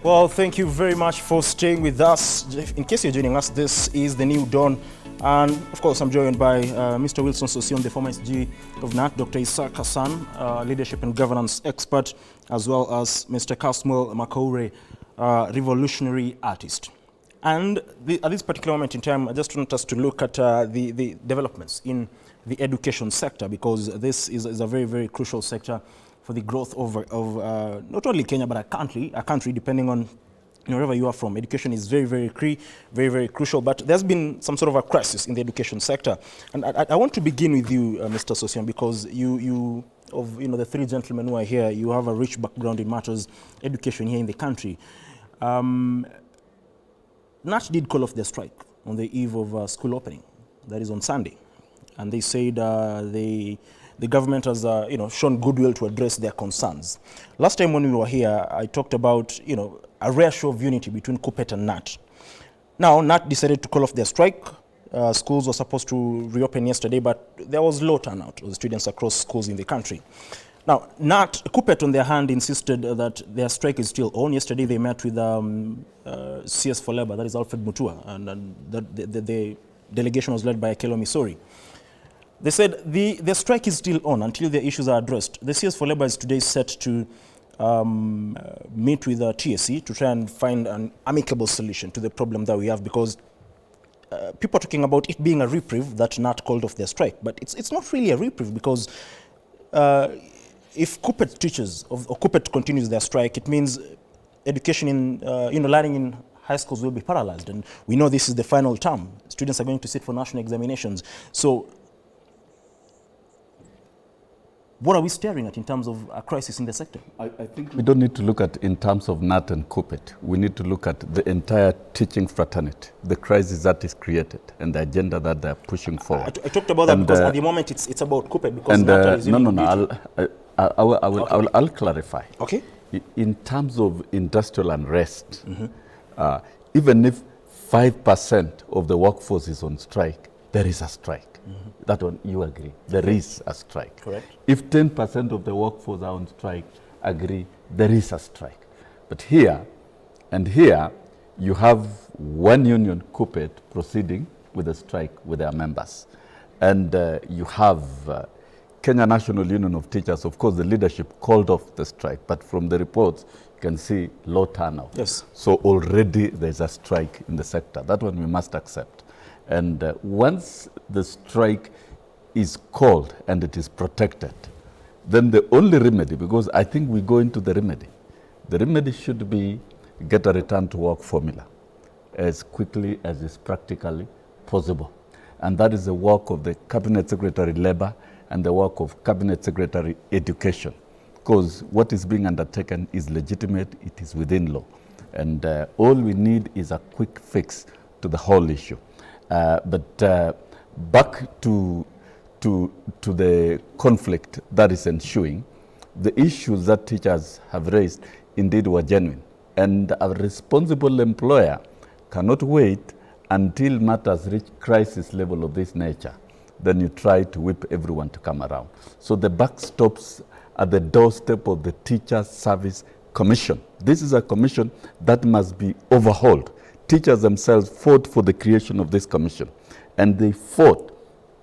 Well, thank you very much for staying with us. In case you're joining us, this is The New Dawn. And of course, I'm joined by Mr. Wilson Sosion, the former SG of NAT, Dr. Isaac Hassan, leadership and governance expert, as well as Mr. Kasmuel Makoure, revolutionary artist. And at this particular moment in time, I just want us to look at the developments in the education sector, because this is a very, very crucial sector for the growth of not only Kenya, but a country, depending on wherever you are from. Education is very, very crucial. But there's been some sort of a crisis in the education sector. And I want to begin with you, Mr. Sosion, because you of the three gentlemen who are here, you have a rich background in matters education here in the country. NAT did call off their strike on the eve of school opening. That is on Sunday. And they said the government has shown goodwill to address their concerns. Last time when we were here, I talked about a rare show of unity between KUPPET and NAT. Now NAT decided to call off their strike. Schools were supposed to reopen yesterday, but there was low turnout of students across schools in the country. Now KUPPET on their hand insisted that their strike is still on. Yesterday they met with CS for Labour, that is Alfred Mutua, and the delegation was led by Akelo Misori. They said the strike is still on until the issues are addressed. The CS for Labour is today set to meet with the TSC to try and find an amicable solution to the problem that we have, because people are talking about it being a reprieve that NAT called off their strike. But it's not really a reprieve, because if KUPPET teachers or KUPPET continues their strike, it means education in learning in high schools will be paralyzed. And we know this is the final term. Students are going to sit for national examinations. So what are we staring at in terms of a crisis in the sector? I think we don't need to look at in terms of NAT and KUPPET. We need to look at the entire teaching fraternity, the crisis that is created, and the agenda that they're pushing forward. I talked about that because at the moment it's about KUPPET, because NAT is I'll clarify. Okay. In terms of industrial unrest, even if 5% of the workforce is on strike, there is a strike. That one, you agree. There is a strike. Correct. If 10% of the workforce are on strike, agree, there is a strike. But here, you have one union, KUPPET, proceeding with a strike with their members. And you have Kenya National Union of Teachers. Of course, the leadership called off the strike. But from the reports, you can see low turnout. Yes. So already there's a strike in the sector. That one we must accept. And once the strike is called and it is protected, then the only remedy, because I think we go into the remedy should be get a return to work formula as quickly as is practically possible. And that is the work of the Cabinet Secretary Labour and the work of Cabinet Secretary Education, because what is being undertaken is legitimate, it is within law. And all we need is a quick fix to the whole issue. But back to the conflict that is ensuing, the issues that teachers have raised indeed were genuine. And a responsible employer cannot wait until matters reach crisis level of this nature. Then you try to whip everyone to come around. So the buck stops at the doorstep of the Teachers Service Commission. This is a commission that must be overhauled. Teachers themselves fought for the creation of this commission, and they fought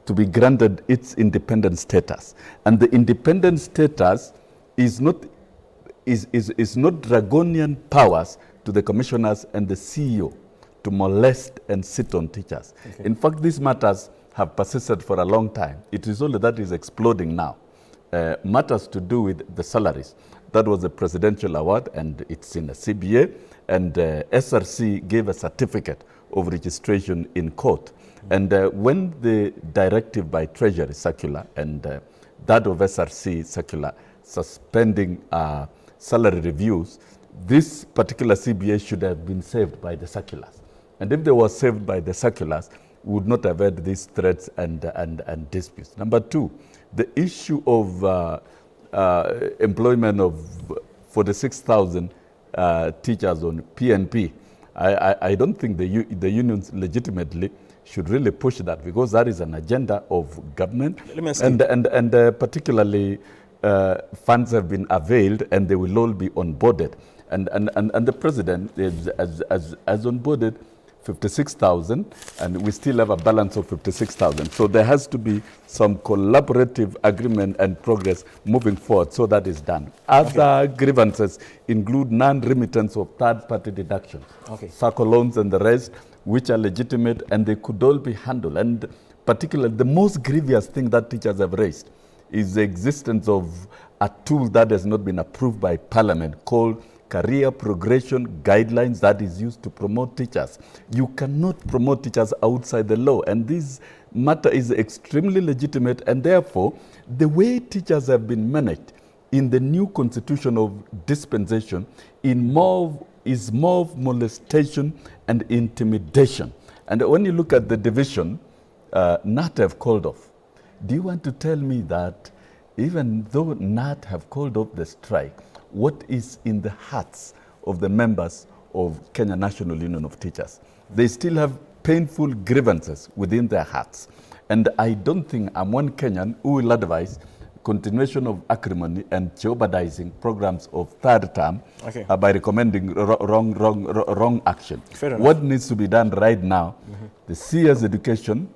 to be granted its independent status. And the independent status is not draconian powers to the commissioners and the CEO to molest and sit on teachers. Okay. In fact, these matters have persisted for a long time. It is only that is exploding now. Matters to do with the salaries. That was a presidential award, and it's in the CBA. And SRC gave a certificate of registration in court. And when the directive by Treasury circular and that of SRC circular suspending salary reviews, this particular CBA should have been saved by the circulars. And if they were saved by the circulars, we would not have had these threats and disputes. Number two, the issue of employment of 46,000 teachers on PNP. I don't think the unions legitimately should really push that, because that is an agenda of government. Let me ask and particularly funds have been availed and they will all be onboarded. And the president has onboarded 56,000, and we still have a balance of 56,000. So there has to be some collaborative agreement and progress moving forward so that is done. Other grievances include non-remittance of third-party deductions, circle loans and the rest, which are legitimate and they could all be handled. And particularly, the most grievous thing that teachers have raised is the existence of a tool that has not been approved by Parliament called career progression guidelines that is used to promote teachers. You cannot promote teachers outside the law, and this matter is extremely legitimate, and therefore the way teachers have been managed in the new constitution of dispensation is more of molestation and intimidation. And when you look at the division, NAT have called off. Do you want to tell me that even though NAT have called off the strike, what is in the hearts of the members of Kenya National Union of Teachers? They still have painful grievances within their hearts. And I don't think I'm one Kenyan who will advise continuation of acrimony and jeopardizing programs of third term by recommending wrong action. What needs to be done right now, the CS education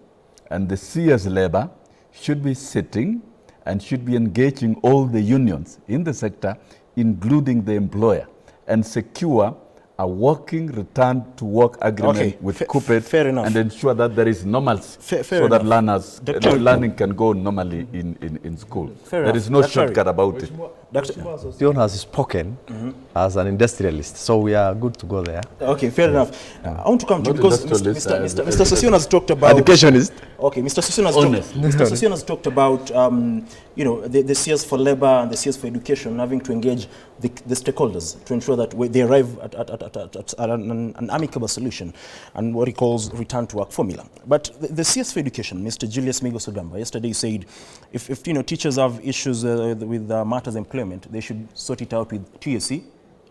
and the CS labor should be sitting and should be engaging all the unions in the sector, including the employer, and secure a working return to work agreement with CUPET and ensure that there is normalcy so that learning can go normally in school. There is no shortcut about it. Dion has spoken as an industrialist, so we are good to go there. Okay, fair enough. I want to come to because Mr. Session has talked about educationist. Okay, Mr. Session has talked about the CS for labor and the CS for education having to engage the stakeholders to ensure that they arrive at an amicable solution and what he calls return to work formula. But the CS for education, Mr. Julius Migos Ogamba, yesterday said if teachers have issues with matters of employment, they should sort it out with TSC,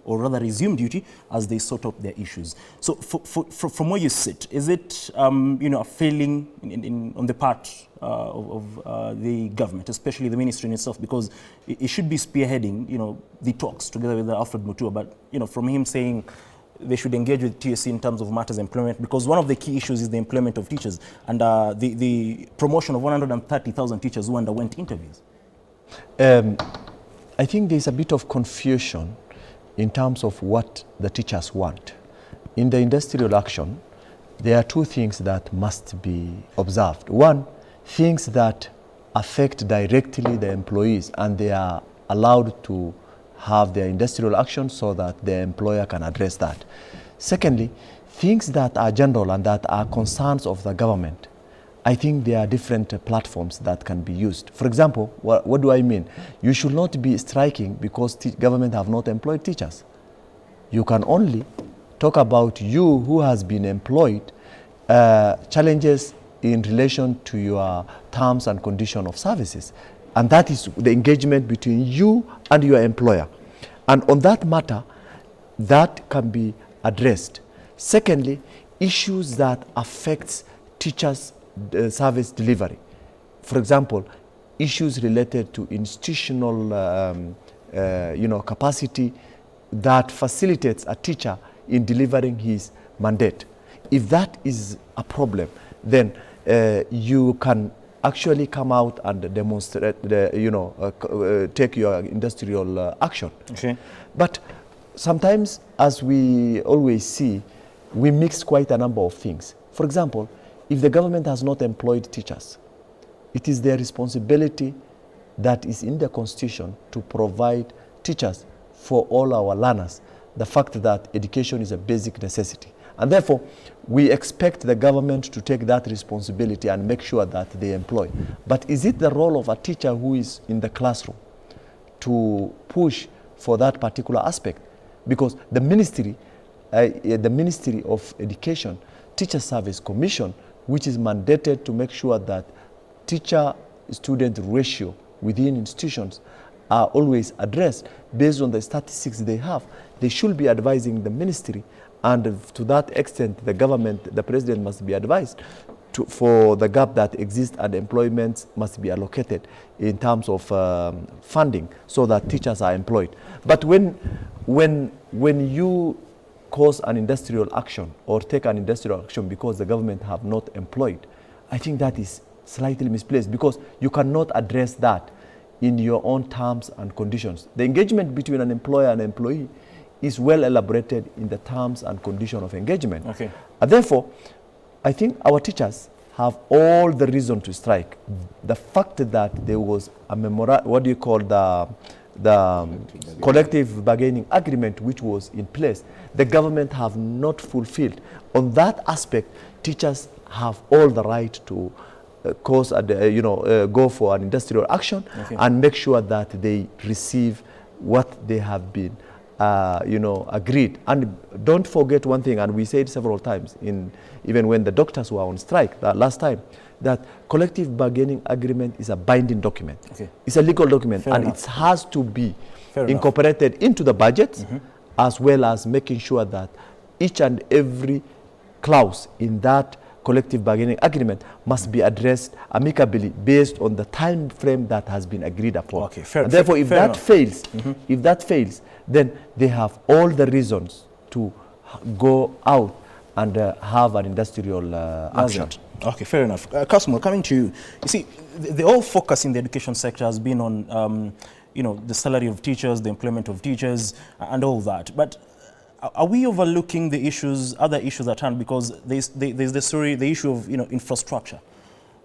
or rather resume duty as they sort out their issues. So from where you sit, is it a failing on the part of the government, especially the ministry in itself, because it should be spearheading the talks together with Alfred Mutua, but from him saying they should engage with TSC in terms of matters of employment, because one of the key issues is the employment of teachers and the promotion of 130,000 teachers who underwent interviews. I think there's a bit of confusion in terms of what the teachers want. In the industrial action, there are two things that must be observed. One, things that affect directly the employees and they are allowed to have their industrial action so that their employer can address that. Secondly, things that are general and that are concerns of the government. I think there are different platforms that can be used. For example, what do I mean? You should not be striking because government have not employed teachers. You can only talk about you who has been employed, challenges in relation to your terms and condition of services. And that is the engagement between you and your employer. And on that matter, that can be addressed. Secondly, issues that affects teachers' service delivery. For example, issues related to institutional capacity that facilitates a teacher in delivering his mandate. If that is a problem, then you can actually come out and demonstrate, take your industrial action. Okay. But sometimes, as we always see, we mix quite a number of things. For example, if the government has not employed teachers, it is their responsibility that is in the Constitution to provide teachers for all our learners. The fact that education is a basic necessity. And therefore, we expect the government to take that responsibility and make sure that they employ. But is it the role of a teacher who is in the classroom to push for that particular aspect? Because the Ministry of Education, Teacher Service Commission, which is mandated to make sure that teacher-student ratio within institutions are always addressed based on the statistics they have. They should be advising the ministry, and to that extent, the government, the president must be advised for the gap that exists, and employment must be allocated in terms of funding so that teachers are employed. But when when you cause an industrial action or take an industrial action because the government have not employed, I think that is slightly misplaced, because you cannot address that in your own terms and conditions. The engagement between an employer and employee is well elaborated in the terms and condition of engagement. Okay. And therefore, I think our teachers have all the reason to strike. The fact that there was a collective bargaining agreement which was in place, the government have not fulfilled. On that aspect, teachers have all the right to go for an industrial action, okay, and make sure that they receive what they have been agreed. And don't forget one thing, and we said several times, even when the doctors were on strike last time, that collective bargaining agreement is a binding document. Okay. It's a legal document. Fair and enough. it has to be Fair incorporated into the budget, as well as making sure that each and every clause in that collective bargaining agreement must be addressed amicably based on the time frame that has been agreed upon. Okay, fair, and therefore, if that enough. fails, if that fails, then they have all the reasons to go out and have an industrial action. Okay, fair enough. Kasmul, coming to you. You see, the whole focus in the education sector has been on, the salary of teachers, the employment of teachers, and all that. But are we overlooking the other issues at hand? Because there's the issue of infrastructure.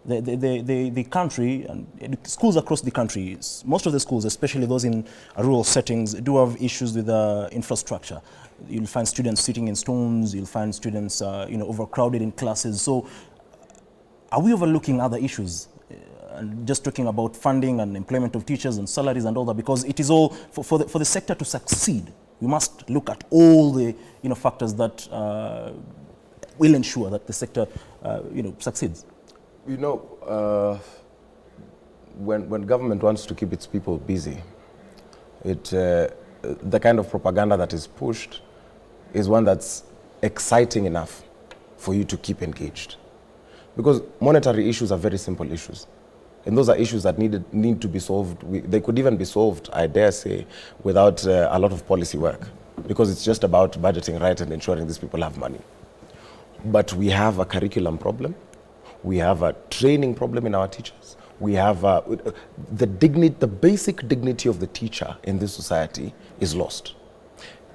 The country and schools across the country, most of the schools, especially those in rural settings, do have issues with infrastructure. You'll find students sitting in stones. You'll find students, overcrowded in classes. So, are we overlooking other issues? And just talking about funding and employment of teachers and salaries and all that, because it is all for the sector to succeed. We must look at all the factors that will ensure that the sector succeeds. When government wants to keep its people busy, the kind of propaganda that is pushed is one that's exciting enough for you to keep engaged. Because monetary issues are very simple issues. And those are issues that need to be solved. They could even be solved, I dare say, without a lot of policy work. Because it's just about budgeting right and ensuring these people have money. But we have a curriculum problem. We have a training problem in our teachers. We have the basic dignity of the teacher in this society is lost.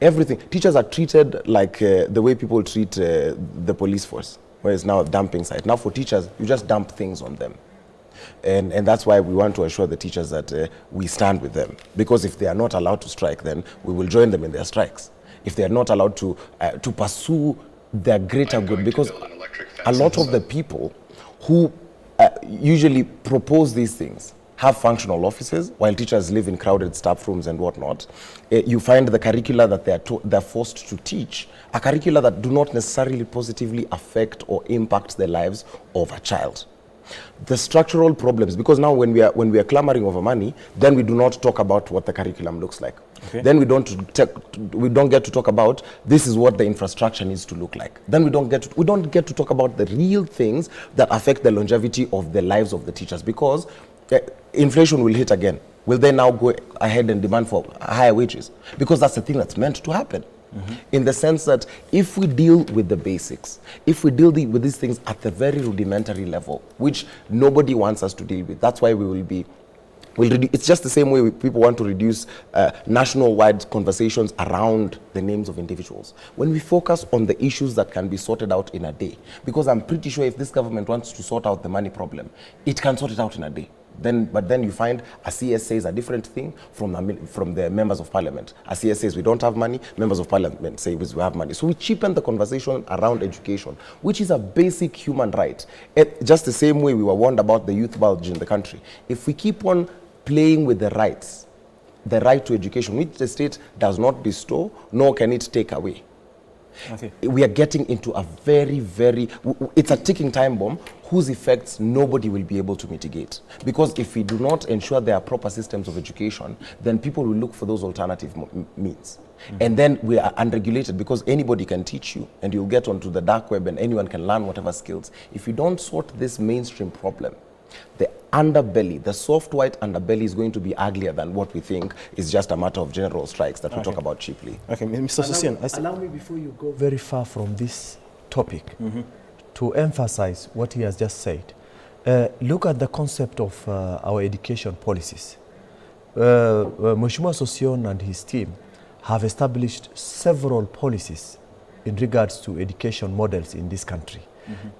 Everything. Teachers are treated like the way people treat the police force, where it's now a dumping site. Now for teachers, you just dump things on them. And that's why we want to assure the teachers that we stand with them. Because if they are not allowed to strike, then we will join them in their strikes. If they are not allowed to pursue their greater good, because a lot of the people who usually propose these things have functional offices, while teachers live in crowded staff rooms and whatnot. You find the curricula that they're forced to teach are curricula that do not necessarily positively affect or impact the lives of a child. The structural problems, because now when we are clamoring over money, then we do not talk about what the curriculum looks like. Okay. Then we don't get to talk about this is what the infrastructure needs to look like. Then we don't get to talk about the real things that affect the longevity of the lives of the teachers, because inflation will hit again. Will they now go ahead and demand for higher wages? Because that's the thing that's meant to happen. In the sense that if we deal with the basics, if we deal with these things at the very rudimentary level, which nobody wants us to deal with, that's why we will be, it's just the same way people want to reduce national-wide conversations around the names of individuals. When we focus on the issues that can be sorted out in a day, because I'm pretty sure if this government wants to sort out the money problem, it can sort it out in a day. But then you find a CS says a different thing from the members of parliament. A CS says we don't have money, members of parliament say we have money. So we cheapen the conversation around education, which is a basic human right. Just the same way we were warned about the youth bulge in the country. If we keep on playing with the rights, the right to education, which the state does not bestow, nor can it take away. Okay. We are getting into a it's a ticking time bomb whose effects nobody will be able to mitigate. Because if we do not ensure there are proper systems of education, then people will look for those alternative means. And then we are unregulated, because anybody can teach you and you'll get onto the dark web and anyone can learn whatever skills. If you don't sort this mainstream problem, the underbelly, the soft white underbelly is going to be uglier than what we think is just a matter of general strikes that we talk about cheaply. Okay, Mr. Susian. Allow me, before you go very far from this topic, to emphasize what he has just said. Look at the concept of our education policies. Mheshimiwa Sosion and his team have established several policies in regards to education models in this country.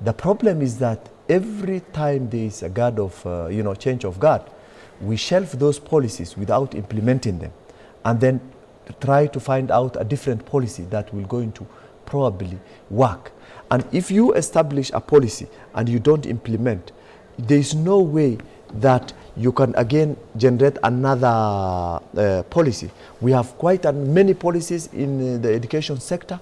The problem is that every time there is a guard of, change of guard, we shelve those policies without implementing them, and then try to find out a different policy that will going to probably work. And if you establish a policy and you don't implement, there is no way that you can again generate another policy. We have quite many policies in the education sector.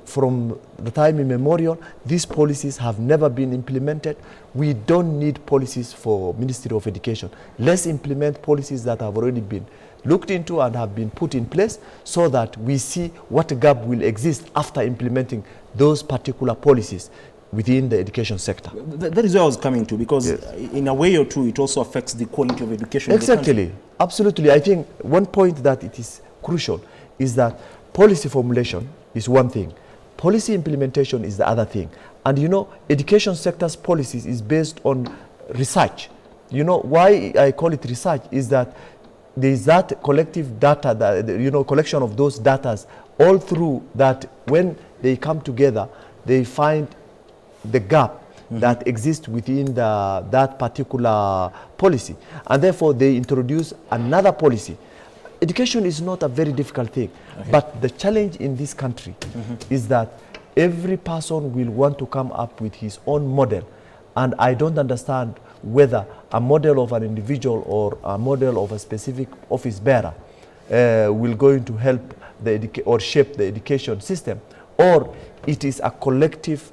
From the time immemorial, these policies have never been implemented. We don't need policies for Ministry of Education. Let's implement policies that have already been looked into and have been put in place, so that we see what gap will exist after implementing those particular policies within the education sector. That is where I was coming to, because in a way or two, it also affects the quality of education. Exactly, absolutely. I think one point that it is crucial is that policy formulation is one thing, policy implementation is the other thing. And education sector's policies is based on research. Why I call it research is that there is that collective data, that collection of those data all through, that when they come together, they find the gap that exists within that particular policy, and therefore they introduce another policy. Education is not a very difficult thing, but the challenge in this country is that every person will want to come up with his own model, and I don't understand whether a model of an individual or a model of a specific office bearer will going to help or shape the education system, or it is a collective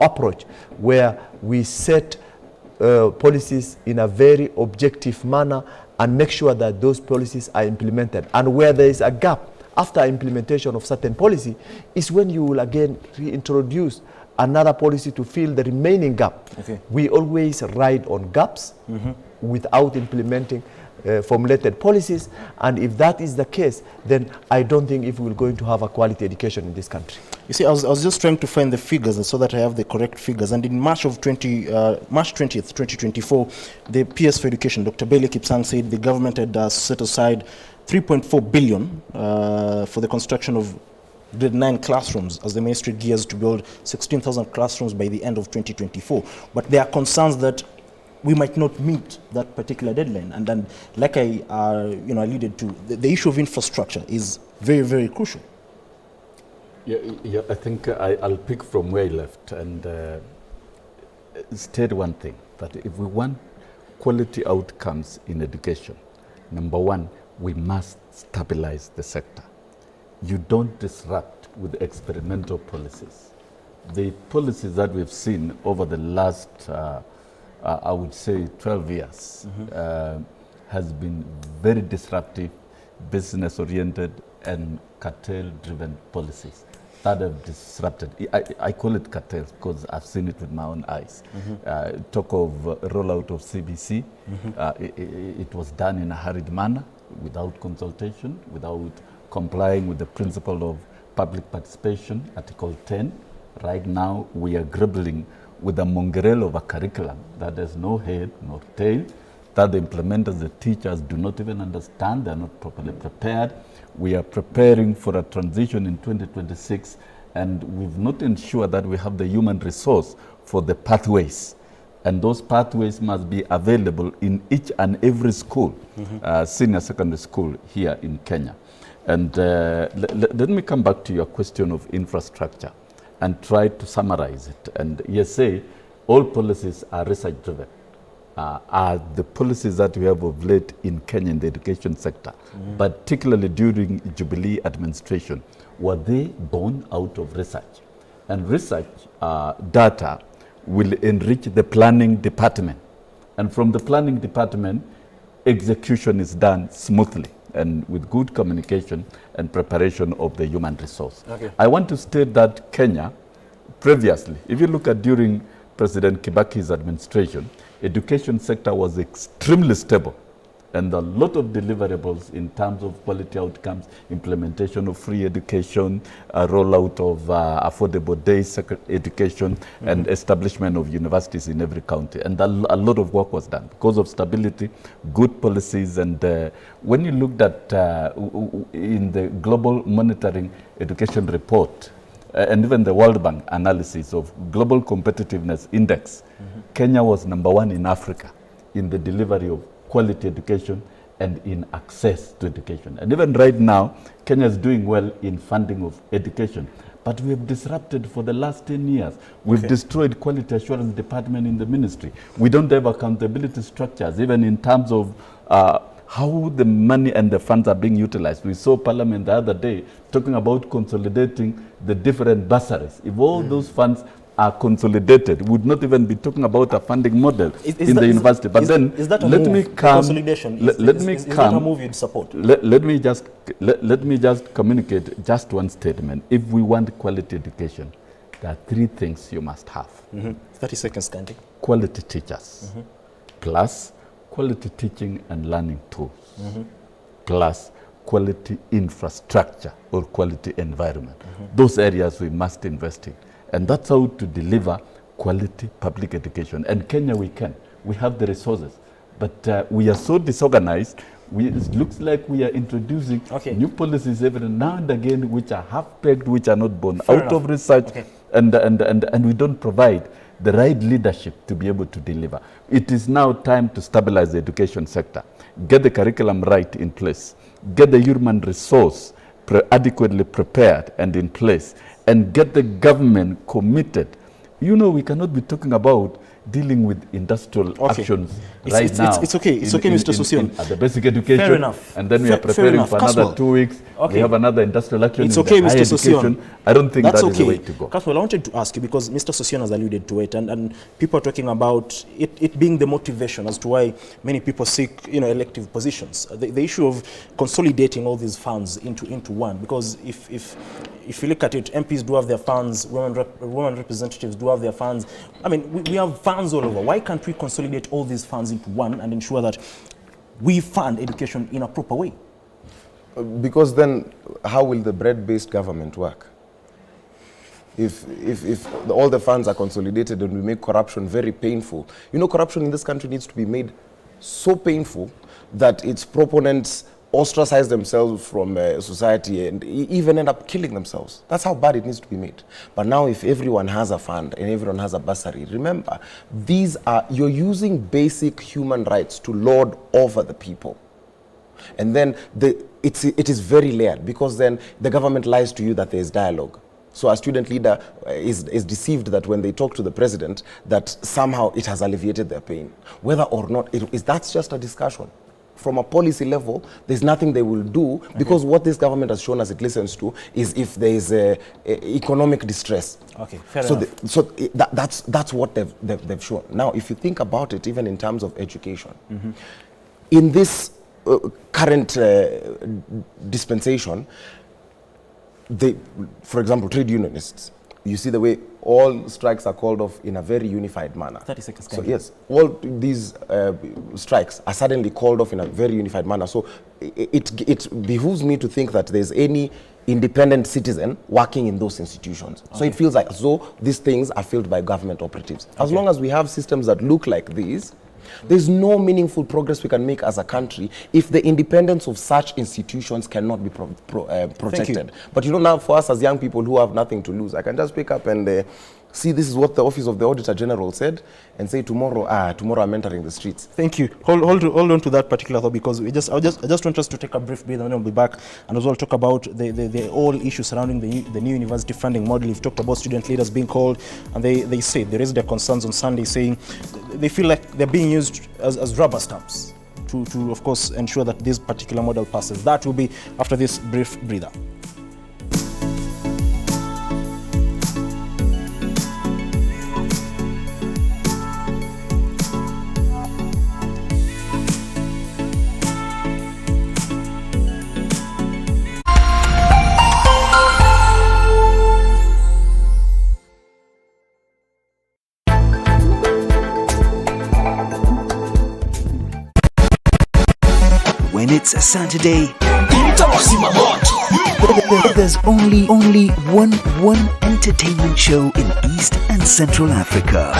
approach where we set policies in a very objective manner and make sure that those policies are implemented. And where there is a gap after implementation of certain policy is when you will again reintroduce another policy to fill the remaining gap. We always ride on gaps without implementing formulated policies, and if that is the case, then I don't think if we're going to have a quality education in this country. You see, I was just trying to find the figures so that I have the correct figures. And in March 20th, 2024, the PS for Education, Dr. Bailey Kipsang, said the government had set aside 3.4 billion for the construction of grade 9 classrooms, as the ministry gears to build 16,000 classrooms by the end of 2024. But there are concerns that we might not meet that particular deadline. And then, like I alluded to, the issue of infrastructure is very, very crucial. Yeah, I think I'll pick from where I left and state one thing, that if we want quality outcomes in education, number one, we must stabilize the sector. You don't disrupt with experimental policies. The policies that we've seen over the last I would say 12 years, has been very disruptive, business-oriented and cartel-driven policies that have disrupted. I call it cartels because I've seen it with my own eyes. Talk of rollout of CBC, it was done in a hurried manner, without consultation, without complying with the principle of public participation, Article 10. Right now, we are grappling with a mongrel of a curriculum that has no head nor tail, that the implementers, the teachers do not even understand, they are not properly prepared. We are preparing for a transition in 2026, and we've not ensured that we have the human resource for the pathways. And those pathways must be available in each and every school, senior secondary school here in Kenya. And let me come back to your question of infrastructure and try to summarize it. And yes, say all policies are research driven. Are the policies that we have of late in Kenya in the education sector, particularly during Jubilee administration, were they born out of research? And research data will enrich the planning department. And from the planning department, execution is done smoothly and with good communication and preparation of the human resource. I want to state that Kenya, previously, if you look at during President Kibaki's administration, education sector was extremely stable. And a lot of deliverables in terms of quality outcomes, implementation of free education, rollout of affordable day education, and establishment of universities in every county. And a lot of work was done because of stability, good policies. And when you looked at in the Global Monitoring Education Report, and even the World Bank analysis of Global Competitiveness Index, Kenya was #1 in Africa in the delivery of quality education and in access to education. And even right now, Kenya is doing well in funding of education. But we have disrupted for the last 10 years. We've destroyed quality assurance department in the ministry. We don't have accountability structures, even in terms of how the money and the funds are being utilized. We saw Parliament the other day talking about consolidating the different bursaries. If all those funds are consolidated, we would not even be talking about a funding model in the university. But then, let me come. Consolidation? Let me is come. that a move you'd support? Let me just communicate just one statement. If we want quality education, there are 3 things you must have. 30 seconds, Candy. Quality teachers, plus quality teaching and learning tools, plus quality infrastructure or quality environment. Those areas we must invest in. And that's how to deliver quality public education. And Kenya, we can. We have the resources. But we are so disorganized, it looks like we are introducing new policies every now and again, which are half-baked, which are not born out of research. And we don't provide the right leadership to be able to deliver. It is now time to stabilize the education sector, get the curriculum right in place, get the human resource adequately prepared and in place, and get the government committed. You know, we cannot be talking about dealing with industrial actions now. It's okay, Mr. Sosion. At the basic education. Fair enough. And then we are preparing for another 2 weeks. We have another industrial action It's in okay, the Mr. higher Sosion. education. I don't think that is the way to go. Caswell, I wanted to ask you, because Mr. Sosion has alluded to it, and people are talking about it being the motivation as to why many people seek, elective positions. The issue of consolidating all these funds into one, because if you look at it, MPs do have their funds, women representatives do have their funds. I mean, we have funds all over. Why can't we consolidate all these funds into one and ensure that we fund education in a proper way? Because then, how will the bread-based government work? If all the funds are consolidated and we make corruption very painful. Corruption in this country needs to be made so painful that its proponents ostracize themselves from society and even end up killing themselves. That's how bad it needs to be made. But now if everyone has a fund and everyone has a bursary, remember, you're using basic human rights to lord over the people. And then it is very layered, because then the government lies to you that there is dialogue. So a student leader is deceived that when they talk to the president, that somehow it has alleviated their pain. Whether or not that's just a discussion. From a policy level, there's nothing they will do, because what this government has shown us it listens to is if there is economic distress. Fair enough. That's what they've shown. Now, if you think about it, even in terms of education, in this current dispensation, for example, trade unionists, you see the way all strikes are called off in a very unified manner. 30 seconds. So yes, all these strikes are suddenly called off in a very unified manner. So it behooves me to think that there's any independent citizen working in those institutions. So it feels like as though these things are filled by government operatives. As long as we have systems that look like these, there's no meaningful progress we can make as a country if the independence of such institutions cannot be protected. But now for us as young people who have nothing to lose, I can just pick up and see this is what the Office of the Auditor General said, and say tomorrow I'm entering the streets. Thank you. Hold on to that particular thought, because I just want us to take a brief breath, and then we'll be back and as well talk about the whole issue surrounding the new university funding model. We've talked about student leaders being called, and they raised their concerns on Sunday, saying they feel like they're being used as rubber stamps to of course ensure that this particular model passes. That will be after this brief breather. when it's a Saturday, there's only one entertainment show in East and Central Africa.